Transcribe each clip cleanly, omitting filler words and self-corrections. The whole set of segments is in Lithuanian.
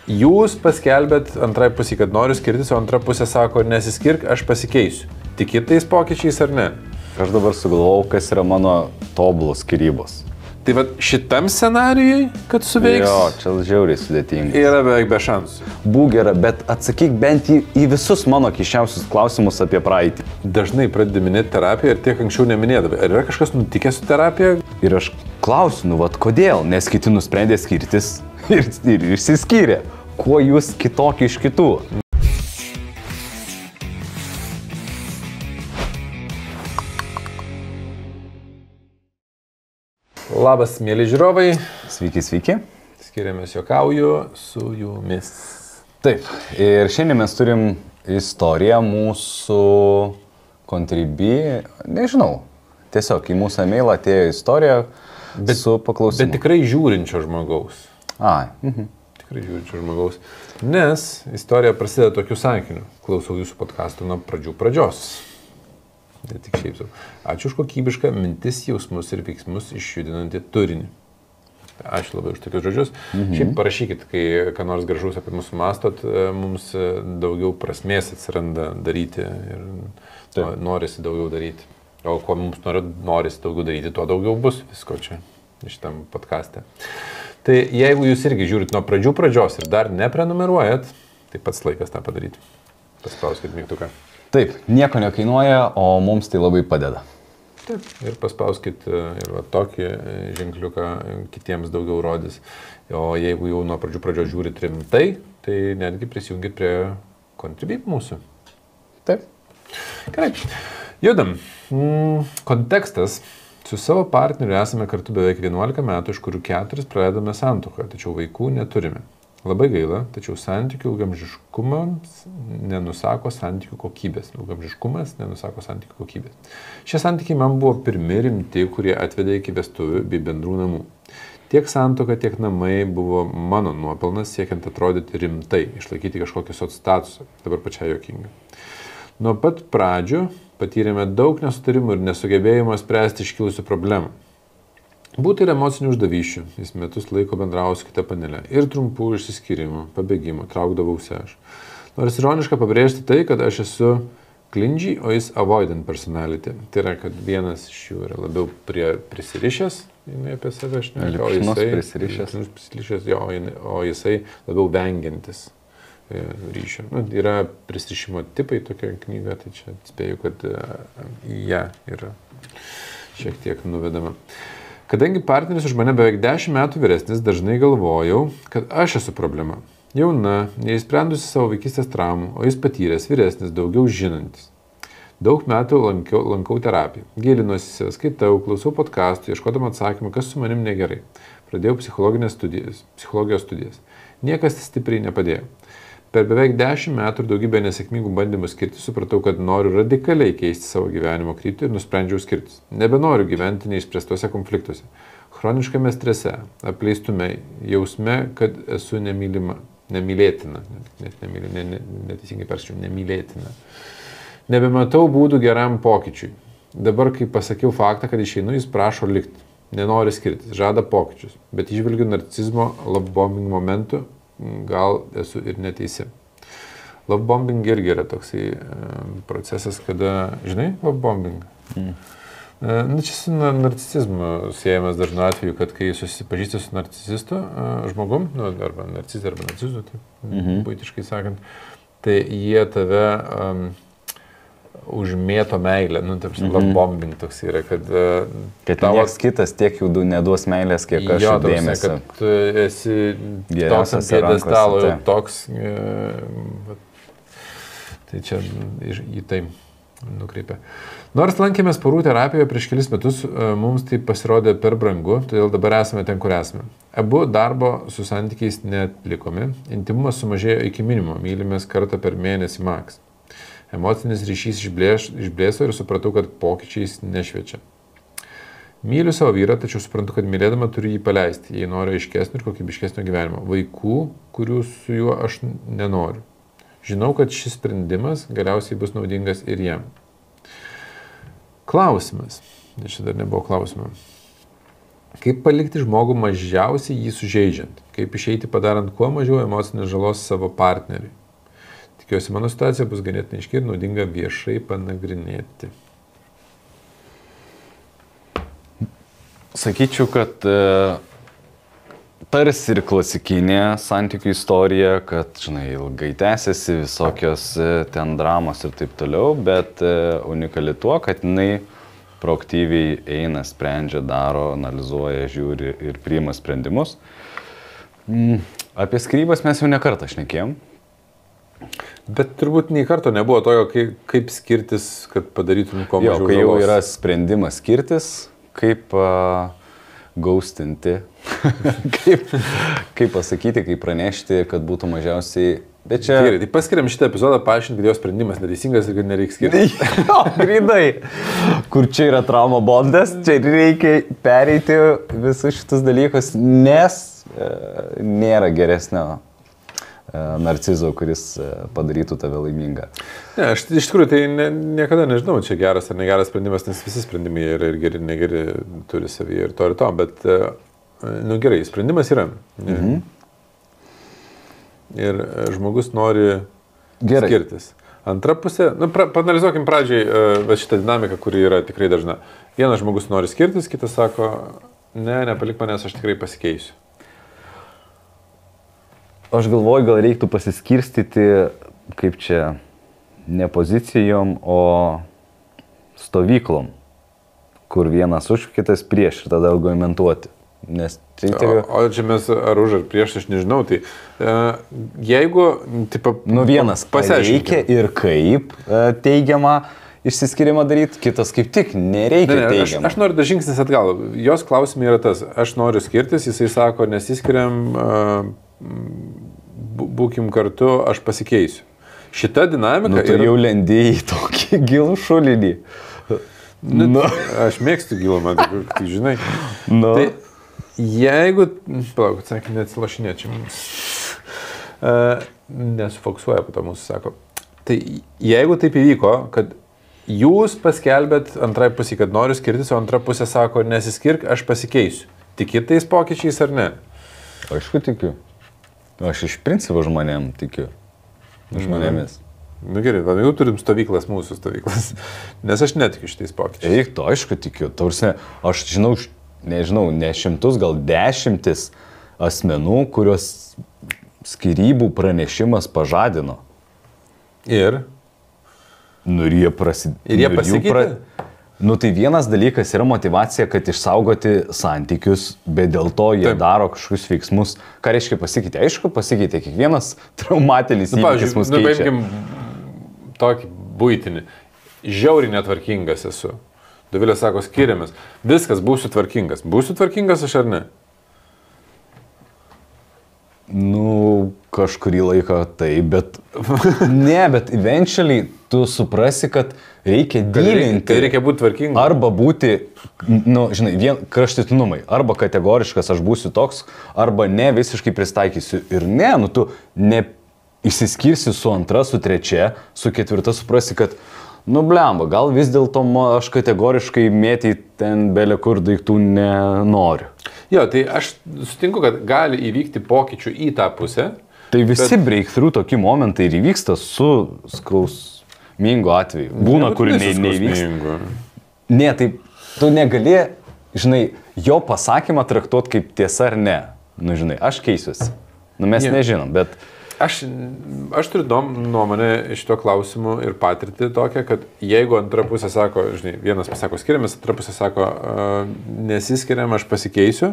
Jūs paskelbėt antrai pusė, kad noriu skirtis, o antra pusė sako, nesiskirk, aš pasikeisiu. Tikitais pokyčiais ar ne? Aš dabar sugalvojau, kas yra mano tobulos skyrybos. Tai va šitam scenarijui, kad suveiks, Jo, čia žiauriai sudėtinga. yra beveik be šansų. Būk gera, bet atsakyk bent į visus mano keisčiausius klausimus apie praeitį. Dažnai pradedi minėti terapiją ir tiek anksčiau neminėdavai. Ar yra kažkas nutikęs su terapija? Ir aš klausiu, kodėl, nes kiti nusprendė skirtis ir išsiskyrė. Kuo jūs kitokie iš kitų? Labas, mėly žiūrovai. Sveiki, sveiki. Skiriamės juokauju su jumis. Taip, ir šiandien mes turim istoriją mūsų kontribį, nežinau, tiesiog į mūsų e-mailą atėjo istorija su paklausimu. Bet tikrai žiūrinčio žmogaus. Tikrai žiūrinčio žmogaus. Nes istorija prasideda tokiu sakiniu. Klausau jūsų podcastų nuo pradžios. Ne tik šiaip sau. Ačiū už kokybišką mintis, jausmus ir veiksmus išjudinantį turinį. Ačiū labai už tokius žodžius. Šiaip parašykit, kai ką nors gražaus apie mūsų mastot, mums daugiau prasmės atsiranda daryti ir norisi daugiau daryti. O ko mums norisi daugiau daryti, tuo daugiau bus visko čia šitam podcaste. Tai jeigu jūs irgi žiūrit nuo pradžios ir dar neprenumeruojat, tai pats laikas tą padaryti. Paspauskit mygtuką. Taip, nieko nekainuoja, o mums tai labai padeda. Taip, ir paspauskit ir va, tokį ženkliuką kitiems daugiau rodys. O jeigu jau nuo pradžios žiūrit rimtai, tai netgi prisijungit prie Contribip mūsų. Taip. Gerai, judam. Kontekstas. Su savo partneriu esame kartu beveik 11 metų, iš kurių 4 pradedame santuoką, tačiau vaikų neturime. Labai gaila, tačiau santykių ilgaamžiškumas nenusako santykių kokybės. Ilgaamžiškumas nenusako santykių kokybės. Šie santykiai man buvo pirmi rimti, kurie atvedė iki vestuvių bei bendrų namų. Tiek santuoka, tiek namai buvo mano nuopelnas siekiant atrodyti rimtai, išlaikyti kažkokį statusą. Dabar pačiai juokinga. Nuo pat pradžių patyrėme daug nesutarimų ir nesugebėjimo spręsti iškilusių problemų. Būtų ir emocinių uždavyšių, jis metus laiko bendravo su kita panelė, ir trumpų išsiskyrimų, pabėgimų, traukdavausi aš. Nors ironiška pabrėžti tai, kad aš esu clingy, o jis avoidant personality. Tai yra, kad vienas iš jų yra labiau prisirišęs, jinai apie save šneka, o jisai labiau vengiantis ryšio. Yra prisirišimo tipai tokia knyga, tai čia spėju, kad ją yra šiek tiek nuvedama. Kadangi partneris už mane beveik 10 metų vyresnis, dažnai galvojau, kad aš esu problema. Jauna, neįsprendusi savo vaikystės traumų, o jis patyręs, vyresnis, daugiau žinantis. Daug metų lankau terapiją. Gilinuosi, skaitau, klausau podcastų, ieškodama atsakymą, kas su manim negerai. Pradėjau psichologijos studijas. Niekas stipriai nepadėjo. Per beveik 10 metų ir daugybę nesėkmingų bandymų skirtis supratau, kad noriu radikaliai keisti savo gyvenimo kryptį ir nusprendžiau skirtis. Nebenoriu gyventi neišspręstuose konfliktuose, chroniškame strese, apleistume, jausme, kad esu nemylėtina. Neteisingai perskaičiau, nemylėtina. Nebematau būdų geram pokyčiui. Dabar, kai pasakiau faktą, kad išeinu, jis prašo likti. Nenori skirtis, žada pokyčius, bet išvelgiu narcizmo lovebombing momentų. Gal esu ir neteisi. Lovebombing irgi yra toksai procesas, kada, žinai, lovebombing. Čia su narcisizmu siejamas dažnu atveju, kad kai susipažįsti su narcisistu žmogum, arba narcizu, buitiškai sakant, tai jie tave užmėto meilę, lovebombing toks yra, kad niekas kitas tiek jau neduos meilės, kiek aš dėmesio. Kad tu esi toks ant piedestalo, toks, tai čia į tai nukreipia. Nors lankėmės porų terapijoje prieš kelis metus, mums tai pasirodė per brangu, todėl dabar esame ten, kur esame. Abu darbo su santykiais neatlikome, intimumas sumažėjo iki minimumo, mylimės kartą per mėnesį maks. Emocinis ryšys išblėso ir supratau, kad pokyčiais nešviečia. Myliu savo vyrą, tačiau suprantu, kad mylėdama turiu jį paleisti, jei noriu aiškesnio ir kokybiškesnio gyvenimo. Vaikų, kurių su juo aš nenoriu. Žinau, kad šis sprendimas galiausiai bus naudingas ir jam. Klausimas. Čia dar nebuvo klausimo. Kaip palikti žmogų mažiausiai jį sužeidžiant? Kaip išeiti padarant kuo mažiau emocinės žalos savo partneriui? Tikiuosi, mano situacija bus ganėtinai aiški ir naudinga viešai panagrinėti. Sakyčiau, kad tarsi ir klasikinė santykių istorija, kad, žinai, ilgai tęsiasi visokios ten dramos ir taip toliau, bet unikali tuo, kad jinai proaktyviai eina, sprendžia, daro, analizuoja, žiūri ir priima sprendimus. Apie skyrybas mes jau ne kartą šnekėjom. Bet turbūt nei karto nebuvo tojo, kaip skirtis, kad padarytum kuo mažiau žalos. Kai jau yra sprendimas skirtis, kaip gaustinti, kaip pasakyti, kaip pranešti, kad būtų mažiausiai... Bet čia... Gerai, tai paskiriam šitą epizodą, paaiškinti, kad jo sprendimas neteisingas ir kad nereikia skirtis. Grynai. Kur čia yra trauma bondas, čia reikia pereiti visus šitus dalykus, nes nėra geresnio narcizo, kuris padarytų tave laimingą. Ne, aš iš tikrųjų tai niekada nežinau, čia geras ar negeras sprendimas, nes visi sprendimai yra ir geri, ir negeri, turi savyje ir to, bet, nu gerai, sprendimas yra. Ir žmogus nori skirtis. Antra pusė, nu, paanalizuokim pradžiai šitą dinamiką, kuri yra tikrai dažna. Vienas žmogus nori skirtis, kitas sako, nepalik manęs, aš tikrai pasikeisiu. Aš galvoju, gal reiktų pasiskirstyti, kaip čia, ne pozicijom, o stovyklom, kur vienas už, kitas prieš ir tada argumentuoti. Nes tai... O čia mes ar už ar prieš, aš nežinau, tai jeigu... Tipo, vienas reikia ir kaip teigiamą išsiskirimą daryti, kitas kaip tik nereikia teigiamą. Aš noriu dar žingsnis atgal. Jos klausimai yra tas, aš noriu skirtis, jisai sako, nesiskiriam, būkim kartu, aš pasikeisiu. Šita dinamika... Tu jau lendėjai į tokį gilų šulinį. Aš mėgstu gilumą, tai žinai. Tai jeigu... Palauk, atsakė, neatsilašinėčiau. Nesufoksuoja po to mūsų, sako. Tai jeigu taip įvyko, kad jūs paskelbėt antrai pusį, kad noriu skirtis, o antra pusė sako, nesiskirk, aš pasikeisiu. Tiki tais pokyčiais ar ne? Aišku, tikiu. Aš iš principo žmonėm tikiu. Žmonėmis. Nu gerai, jau turim stovyklas, mūsų stovyklas. Nes aš netikiu šitais pokyčiais. Eik, to aišku tikiu. Taursi, aš žinau, nežinau, ne šimtus, gal dešimtis asmenų, kurios skyrybų pranešimas pažadino. Ir? Nu ir jie prasidėjo. Ir jie pasikeitė? Nu tai vienas dalykas yra motivacija, kad išsaugoti santykius, bet dėl to jie daro kažkokius veiksmus. Ką reiškia pasikeitė? Aišku, pasikeitė. Kiekvienas traumatinis įvykis mus keičia. Paimkim tokį buitinį. Žiauriai netvarkingas esu. Dovilė sako, skiriamės. Viskas, būsiu tvarkingas. Būsiu tvarkingas aš ar ne? Nu, kažkurį laiką tai, bet... Ne, bet eventually tu suprasi, kad reikia dylinti. Tai reikia būti tvarkingas. Arba būti, nu, žinai, kraštutinumai. Arba kategoriškas aš būsiu toks, arba ne, visiškai pristaikysiu. Ir ne, nu tu ne išsiskirsi su antra, su trečia, su ketvirta, suprasi, kad, nu, blemba, gal vis dėlto aš kategoriškai mėtį ten belė kur daiktų nenoriu. Jo, tai aš sutinku, kad gali įvykti pokyčių į tą pusę. Tai visi breakthrough tokie momentai ir įvyksta su skausmingu atveju. Būna, kur neįvyksta. Ne, tai tu negali, žinai, jo pasakymą traktuoti kaip tiesa ar ne. Nu, žinai, aš keisiuosi. Nu, mes nežinom, bet... Aš turiu nuomonę iš to klausimu ir patirtį tokią, kad jeigu antra pusė sako, žinai, vienas pasako skiriamės, antra pusė sako nesiskiriam, aš pasikeisiu,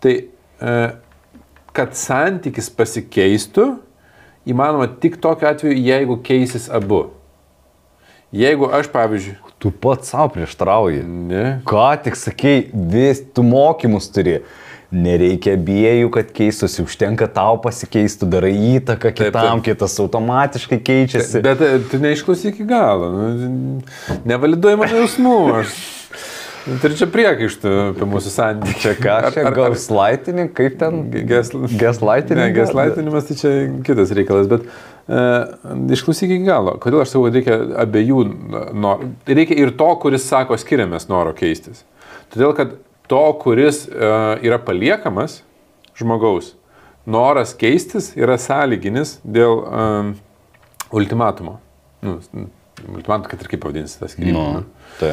tai kad santykis pasikeistų, įmanoma tik tokiu atveju, jeigu keisis abu. Jeigu aš, pavyzdžiui... Tu pats savo prieštrauji. Ne. Ką tik sakei, vis tu mokymus turi. Nereikia abiejų, kad keistusi, užtenka tau pasikeisti, darai įtaką kitam, kitas automatiškai keičiasi. Bet tu neišklausyk iki galo, nevaliduoji mano jausmų, aš turiu čia priekaištų apie mūsų santykį. Čia ką, čia gaslighting, kaip ten? Gaslighting? Ne, gaslightinimas tai čia kitas reikalas, bet išklausyk iki galo. Kodėl aš sakau, kad reikia abiejų, reikia ir to, kuris sako skiriamės noro keistis. Todėl, kad to, kuris yra paliekamas žmogaus, noras keistis yra sąlyginis dėl ultimatumo. Ultimatum, kad ir kaip pavadinsi tas skyrybą. Tai.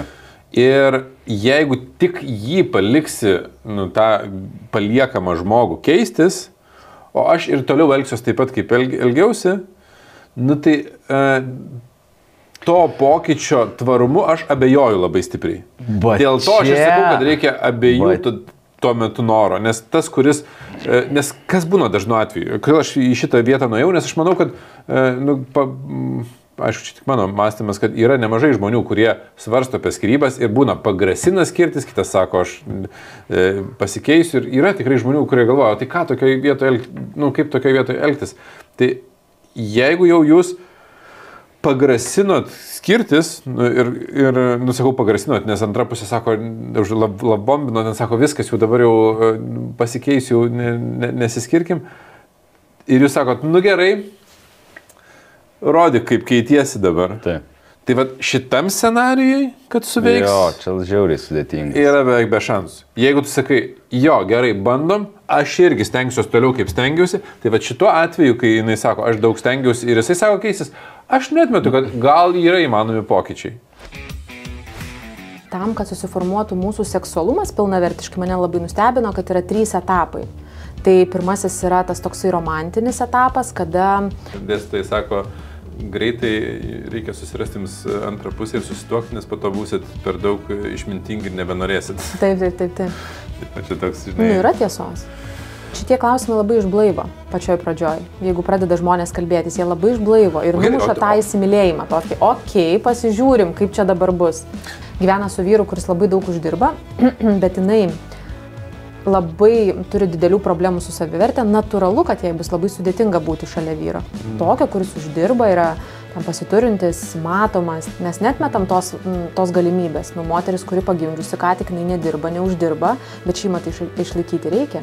Ir jeigu tik jį paliksi, tą paliekamą žmogų keistis, o aš ir toliau elgsiuos taip pat, kaip elgiausi, tai to pokyčio tvarumu aš abejoju labai stipriai. Dėl to aš ir sakau, kad reikia abiejų tuo metu noro, nes tas, kuris, nes kas būna dažnu atveju, kodėl aš į šitą vietą nuėjau, nes aš manau, kad, aišku, čia tik mano mąstymas, kad yra nemažai žmonių, kurie svarsto apie skyrybas ir būna pagrasina skirtis, kitas sako, aš pasikeisiu ir yra tikrai žmonių, kurie galvoja, tai ką tokioje vietoje, kaip tokioje vietoje elgtis. Tai jeigu jau jūs pagrasinot skirtis ir sakau pagrasinot, nes antra pusė sako, labombinot, nes sako, viskas, jau dabar jau pasikeisiu, nesiskirkim. Ir jūs sakot, gerai, rodyk, kaip keitiesi dabar. Taip. Tai va šitam scenarijui, kad suveiks, jo, čia žiauriai sudėtingas. Yra beveik be šansų. Jeigu tu sakai, jo, gerai, bandom, aš irgi stengsiuos toliau, kaip stengiausi, tai va šituo atveju, kai jinai sako, aš daug stengiausi ir jisai sako keisis, aš neatmetu, kad gal yra įmanomi pokyčiai. Tam, kad susiformuotų mūsų seksualumas pilnavertiškai, mane labai nustebino, kad yra 3 etapai. Tai pirmasis yra tas toksai romantinis etapas, kada... Dėstytojai sako, greitai reikia susirasti jums antrą pusę ir susituokti, nes po to būsit per daug išmintingi ir nebenorėsit. Taip. Čia toks, žinai... Yra tiesos. Šitie klausimai labai išblaivo pačioj pradžioj. Jeigu pradeda žmonės kalbėtis, jie labai išblaivo ir numuša tą įsimylėjimą. Tokį, okei, pasižiūrim, kaip čia dabar bus. Gyvena su vyru, kuris labai daug uždirba, bet jinai labai turi didelių problemų su savivertė. Natūralu, kad jai bus labai sudėtinga būti šalia vyro. Tokio, kuris uždirba, yra tam pasiturintis, matomas. Mes netmetam tos galimybės. Moteris, kuri pagimdžiusi, ką tik jinai nedirba, neuždirba, bet šeimą tai išlaikyti reikia.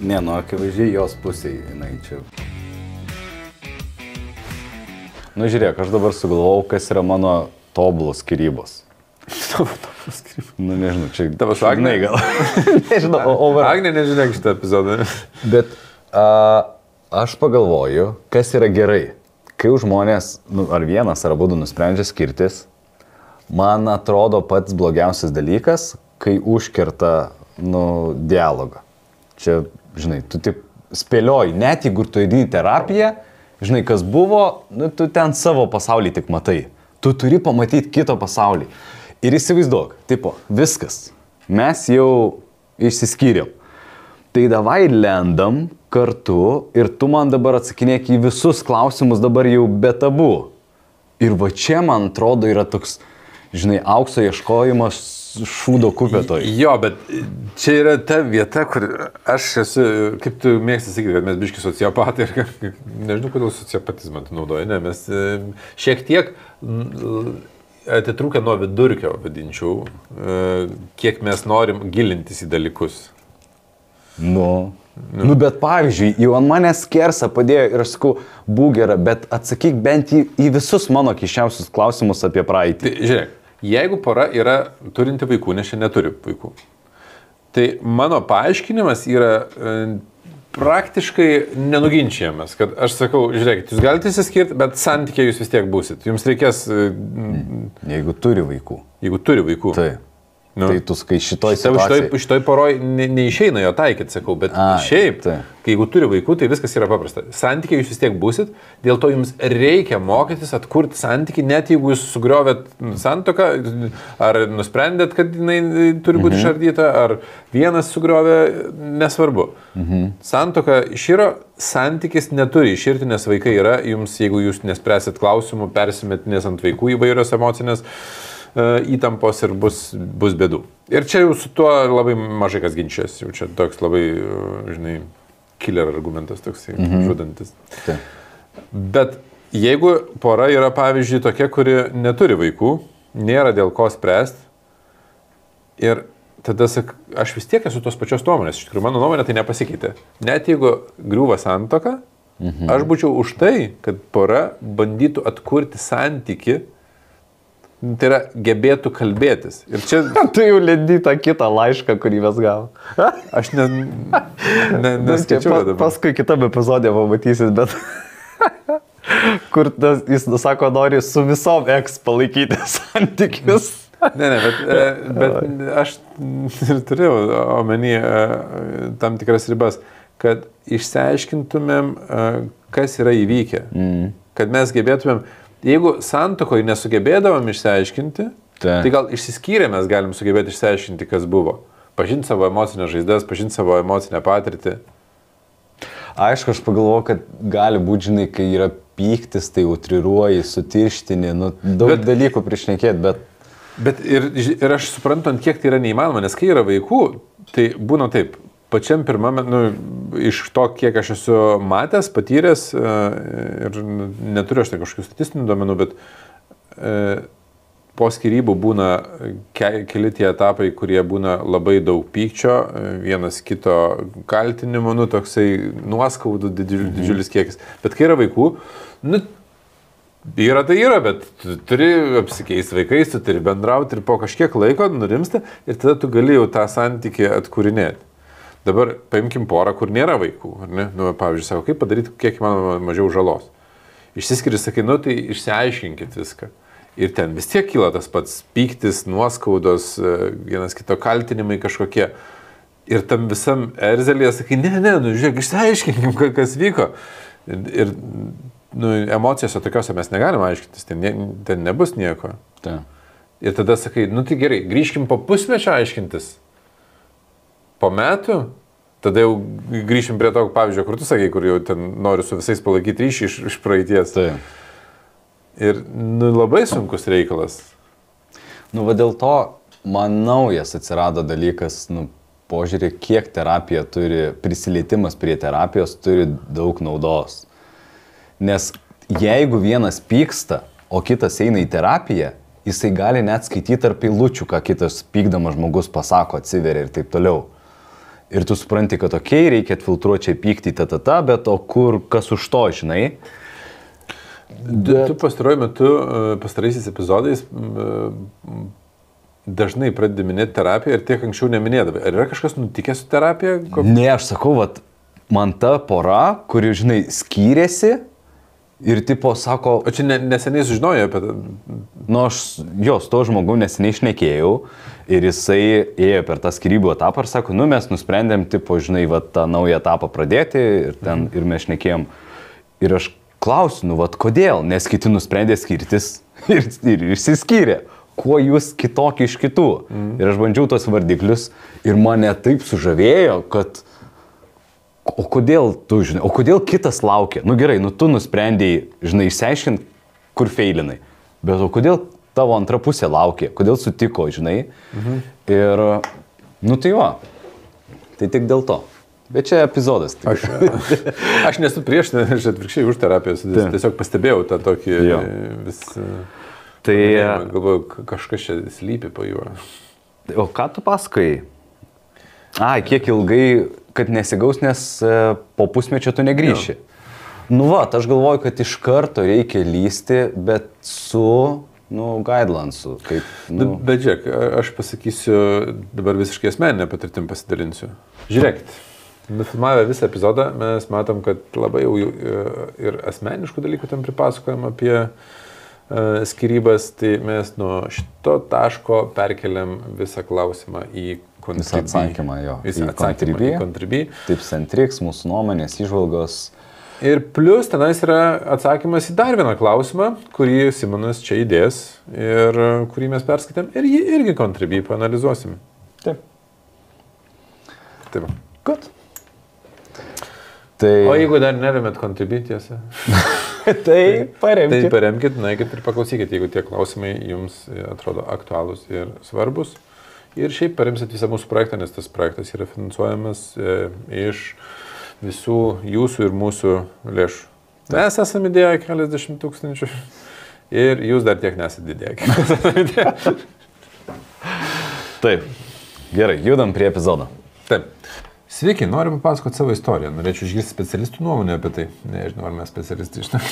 Ne, akivaizdžiai jos pusėje jinai čia. Žiūrėk, aš dabar sugalvojau, kas yra mano tobulos skyrybos. Nežinau, čia... Tavo su Agnė gal? Nežinau, Agnė nežiūrėk šitą epizodą. Bet aš pagalvoju, kas yra gerai. Kai žmonės, ar vienas, ar abudu nusprendžia skirtis, man atrodo pats blogiausias dalykas, kai užkerta, dialogą. Čia, žinai, tu taip spėlioji, net jeigu tu eini į terapiją, žinai, kas buvo, tu ten savo pasaulį tik matai. Tu turi pamatyti kito pasaulį. Ir įsivaizduok, viskas, mes jau išsiskyrėm. Tai davai lendam kartu ir tu man dabar atsakinėk į visus klausimus dabar jau be tabu. Ir va čia, man atrodo, yra toks, žinai, aukso ieškojimas šūdo kupetoj. Jo, bet čia yra ta vieta, kur aš esu, kaip tu mėgsti sakyti, kad mes biški sociopatai ir nežinau, kodėl sociopatizmą tu naudoji, ne, mes šiek tiek atitrūkę nuo vidurkio, vadinčiau, kiek mes norim gilintis į dalykus. Bet pavyzdžiui, jau ant manęs skersa padėjo ir aš sakau, būk gera, bet atsakyk bent į visus mano keisčiausius klausimus apie praeitį. Tai, žiūrėk, jeigu pora yra turinti vaikų, nes čia neturi vaikų, tai mano paaiškinimas yra praktiškai nenuginčiamas, kad aš sakau, žiūrėkit, jūs galite įsiskirti, bet santykiai jūs vis tiek būsit. Jums reikės... Jeigu turi vaikų. Jeigu turi vaikų. Tai. Tai tu skai šitoj situacijai. Šitoj poroj neišeina jo taikyti, sakau, bet šiaip, kai jeigu turi vaikų, tai viskas yra paprasta. Santykiai jūs vis tiek būsit, dėl to jums reikia mokytis atkurti santykį, net jeigu jūs sugriovėt santuoką, ar nusprendėt, kad jinai turi būti išardyta, ar vienas sugriovė, nesvarbu. Santuoka iširo, santykis neturi iširti, nes vaikai yra, jums, jeigu jūs nespręsit klausimų, persimetinės ant vaikų įvairios emocinės įtampos ir bus bėdų. Ir čia jau su tuo labai mažai kas ginčias, jau čia toks labai, žinai, killer argumentas toks žudantis. Bet jeigu pora yra, pavyzdžiui, tokia, kuri neturi vaikų, nėra dėl ko spręsti, ir tada aš vis tiek esu tos pačios nuomonės, iš tikrųjų mano nuomonė tai nepasikeitė. Net jeigu griūva santuoka, aš būčiau už tai, kad pora bandytų atkurti santyki, Tai yra gebėtų kalbėtis. Ir čia... Tu jau lendi tą kitą laišką, kurį mes gavom. Aš neskaičiau dabar. Paskui kitame epizode pamatysit, bet... Kur jis sako, nori su visom eks palaikyti santykius. Ne, bet aš ir turėjau omeny tam tikras ribas, kad išsiaiškintumėm, kas yra įvykę. Kad mes gebėtumėm, jeigu santuokoje nesugebėdavom išsiaiškinti, tai gal išsiskyrę mes galim sugebėti išsiaiškinti, kas buvo. Pažinti savo emocinę žaizdas, pažinti savo emocinę patirtį. Aišku, aš pagalvoju, kad gali būti, žinai, kai yra pyktis, tai utriruoji, sutirštini, daug dalykų priešnekėti, bet... Bet ir aš suprantu, ant kiek tai yra neįmanoma, nes kai yra vaikų, tai būna taip, pačiam pirmame, iš to, kiek aš esu matęs, patyręs ir neturiu aš tai kažkokių statistinių duomenų, bet po skyrybų būna keli tie etapai, kurie būna labai daug pykčio, vienas kito kaltinimo, toksai nuoskaudų didžiulis kiekis. Bet kai yra vaikų, yra tai yra, bet tu turi apsikeisti vaikais, tu turi bendrauti ir po kažkiek laiko nurimsti ir tada tu gali jau tą santykį atkūrinėti. Dabar paimkim porą, kur nėra vaikų, ar ne? Pavyzdžiui, sako, kaip padaryti kiek įmanoma mažiau žalos. Išsiskiri, sakai, tai išsiaiškinkit viską. Ir ten vis tiek kyla tas pats pyktis, nuoskaudos, vienas kito kaltinimai kažkokie. Ir tam visam erzelėje sakai, žiūrėk, išsiaiškinkim, kas vyko. Ir emocijose tokiuose mes negalime aiškintis, ten nebus nieko. Ta. Ir tada sakai, tai gerai, grįžkim po pusmečio aiškintis. Po metų, tada jau grįšim prie to pavyzdžio, kur tu sakai, kur jau ten noriu su visais palaikyti ryšį iš praeities. Tai. Ir labai sunkus reikalas. Dėl to man naujas atsirado dalykas, požiūrį, kiek terapija turi, prisilietimas prie terapijos turi daug naudos. Nes jeigu vienas pyksta, o kitas eina į terapiją, jisai gali net skaityti tarp eilučių, ką kitas pykdamas žmogus pasako, atsiveria ir taip toliau. Ir tu supranti, kad reikia atfiltruoti čia pyktį, bet kas už to, žinai? Tu pastaruoju metu, pastaraisiais epizodais dažnai pradedi minėti terapiją ir tiek anksčiau neminėdavai. Ar yra kažkas nutikęs su terapija? Ne, aš sakau, man ta pora, kuri, žinai, skyrėsi ir tipo sako... O čia neseniai sužinojai apie tai? Aš su to žmogu neseniai šnekėjau ir jisai ėjo per tą skyrybų etapą ir sako, mes nusprendėm, tipo, žinai, tą naują etapą pradėti ir ten ir mes šnekėjom. Ir aš klausiu, kodėl, nes kiti nusprendė skirtis ir išsiskyrė. Kuo jūs kitokie iš kitų? Ir aš bandžiau tos vardiklius ir mane taip sužavėjo, kad o kodėl tu, žinai, o kodėl kitas laukia? Gerai, tu nusprendėjai, žinai, išsiaiškinti, kur feilinai. Bet o kodėl tavo antra pusė laukia? Kodėl sutiko, žinai? Ir, tai va, tai tik dėl to. Bet čia epizodas. Aš nesu prieš, aš atvirkščiai už terapijos, tiesiog pastebėjau tą tokį vis... Tai galvoju, kažkas čia slypi po juo. O ką tu pasakai? Kiek ilgai, kad nesigaus, nes po pusmečio tu negrįši. Aš galvoju, kad iš karto reikia lysti, bet su, guidelinsu. Bet žiūrėk, aš pasakysiu, dabar visiškai asmeninę patirtim pasidalinsiu. Žiūrėkit, nufilmavę visą epizodą, mes matom, kad labai jau ir asmeniškų dalykų tam pripasakojam apie skyrybas, tai mes nuo šito taško perkeliam visą klausimą į Contribui. Visą atsakymą, į Contribui. Taip, Centrix, mūsų nuomonės, įžvalgos. Ir plus tenais yra atsakymas į dar vieną klausimą, kurį Simonas čia įdės ir kurį mes perskaitėm ir jį irgi Contribui paanalizuosim. Taip. Taip. Good. O jeigu dar neremėt Contribui, tiesa? Tai paremkit. Tai paremkit, naikit ir paklausykit, jeigu tie klausimai jums atrodo aktualūs ir svarbus. Ir šiaip paremsit visą mūsų projektą, nes tas projektas yra finansuojamas iš visų jūsų ir mūsų lėšų. Mes esame įdėję keliasdešimt tūkstančių ir jūs dar tiek nesate įdėję. Taip, gerai, judam prie epizodo. Taip. Sveiki, noriu papasakoti savo istoriją. Norėčiau išgirsti specialistų nuomonę apie tai. Nežinau, ar mes specialistai žinome.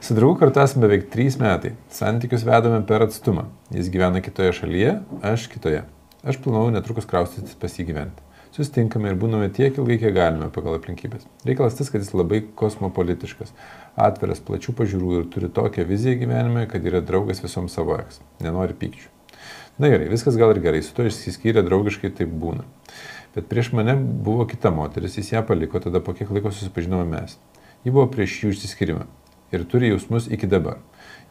Su draugu kartu esame beveik 3 metai. Santykius vedame per atstumą. Jis gyvena kitoje šalyje, aš kitoje. Aš planuoju netrukus kraustytis pas jį gyventi. Sustinkame ir būname tiek ilgai, kiek galime pagal aplinkybės. Reikalas tas, kad jis labai kosmopolitiškas, atviras, plačių pažiūrų ir turi tokią viziją gyvenime, kad yra draugas visom savo eks. Nenori pykčių. Na gerai, viskas gal ir gerai, su to išsiskyrė draugiškai, taip būna. Bet prieš mane buvo kita moteris, jis ją paliko, tada po kiek laiko susipažinome mes. Ji buvo prieš jų išsiskyrimą ir turi jausmus iki dabar.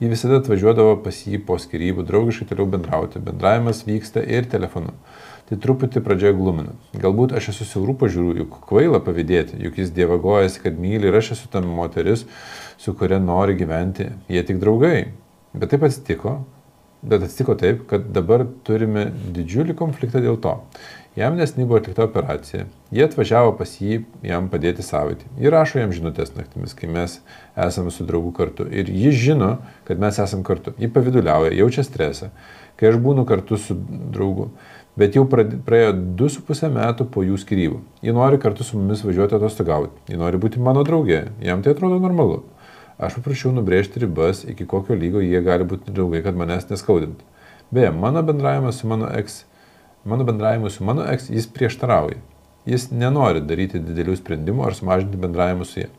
Ji visada atvažiuodavo pas jį po skyrybų, draugiškai toliau bendrauti, bendravimas vyksta ir telefonu. Tai truputį pradžioje glumina. Galbūt aš esu siaurų pažiūrų, juk kvaila pavydėti, juk jis dievagojasi, kad myli ir aš esu ta moteris, su kuria nori gyventi, jie tik draugai. Bet taip atsitiko. Bet atsitiko taip, kad dabar turime didžiulį konfliktą dėl to. Jam nesnį buvo atlikta operacija. Jie atvažiavo pas jį, jam padėti savaitį. Jie rašo jam žinutės naktimis, kai mes esame su draugu kartu. Ir jis žino, kad mes esame kartu. Jį paviduliauja, jaučia stresą, kai aš būnu kartu su draugu. Bet jau praėjo 2,5 metų po jų skyrybų. Jie nori kartu su mumis važiuoti atostogauti. Jie nori būti mano draugė. Jam tai atrodo normalu. Aš paprašiau nubrėžti ribas, iki kokio lygo jie gali būti draugai, kad manęs neskaudintų. Beje, mano bendravimui su mano eks jis prieštarauja. Jis nenori daryti didelių sprendimų ar sumažinti bendravimą su jie.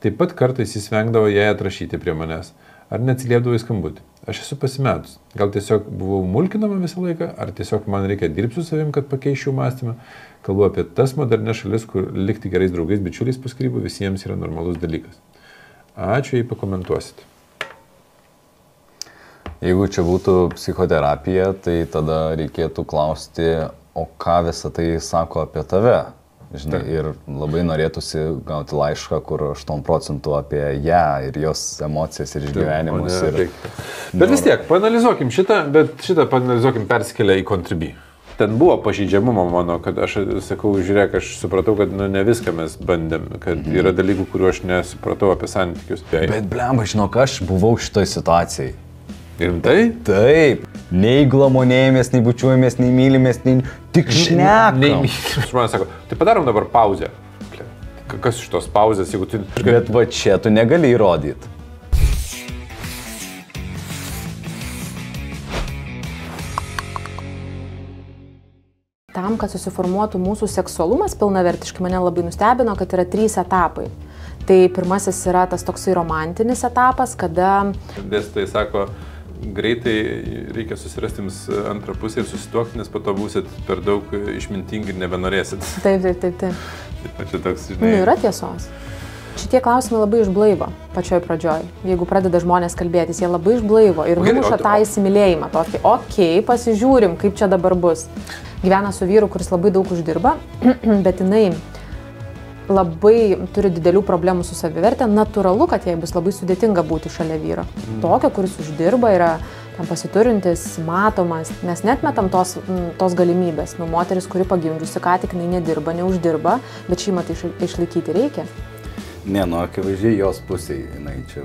Taip pat kartais jis vengdavo jai atrašyti prie manęs, ar neatsiliepdavo į skambutį. Aš esu pasimetus. Gal tiesiog buvau mulkinama visą laiką, ar tiesiog man reikia dirbti su savim, kad pakeičiau mąstymą. Kalbu apie tas modernės šalis, kur likti gerais draugais, bičiuliais po skyrybų visiems yra normalus dalykas. Ačiū, jei pakomentuosit. Jeigu čia būtų psichoterapija, tai tada reikėtų klausti, o ką visą tai sako apie tave. Žinai, ir labai norėtųsi gauti laišką, kur 8% apie ją ir jos emocijas ir išgyvenimus. Bet vis tiek, paanalizuokim šitą paanalizuokim perskelę į Contribui. Ten buvo pažeidžiamumo mano, kad aš sakau, žiūrėk, aš supratau, kad ne viską mes bandėm, kad yra dalykų, kuriuo aš nesupratau apie santykius. Bet blemba, žinok, aš buvau šitoj situacijai. Rimtai? Taip. Nei glamonėjomės, nei bučiuojamės, nei mylimės, nei tik šnekam. Žmonės sako, tai padarom dabar pauzę. Kas iš tos pauzės, jeigu tu... Bet va čia tu negali įrodyti. Tam, kad susiformuotų mūsų seksualumas pilnavertiškai, mane labai nustebino, kad yra 3 etapai. Tai pirmasis yra tas toksai romantinis etapas, kada... Dėstytojai sako, greitai reikia susirasti jums antrą pusę ir susituokti, nes po to būsit per daug išmintingi ir nebenorėsit. Taip. Čia toks, žinai... Yra tiesos. Šitie klausimai labai išblaivo pačioj pradžioj. Jeigu pradeda žmonės kalbėtis, jie labai išblaivo ir numuša tą įsimylėjimą. Tokį, okei, pasižiūrim, kaip čia dabar bus. Gyvena su vyru, kuris labai daug uždirba, bet jinai labai turi didelių problemų su savivertė. Natūralu, kad jai bus labai sudėtinga būti šalia vyro. Tokio, kuris uždirba, yra tam pasiturintis, matomas. Mes netmetam tos galimybės. Moteris, kuri pagimdžiusi, ką tik jinai nedirba, neuždirba, bet šeimą tai išlaikyti reikia. Ne, akivaizdžiai jos pusėje, jinai čia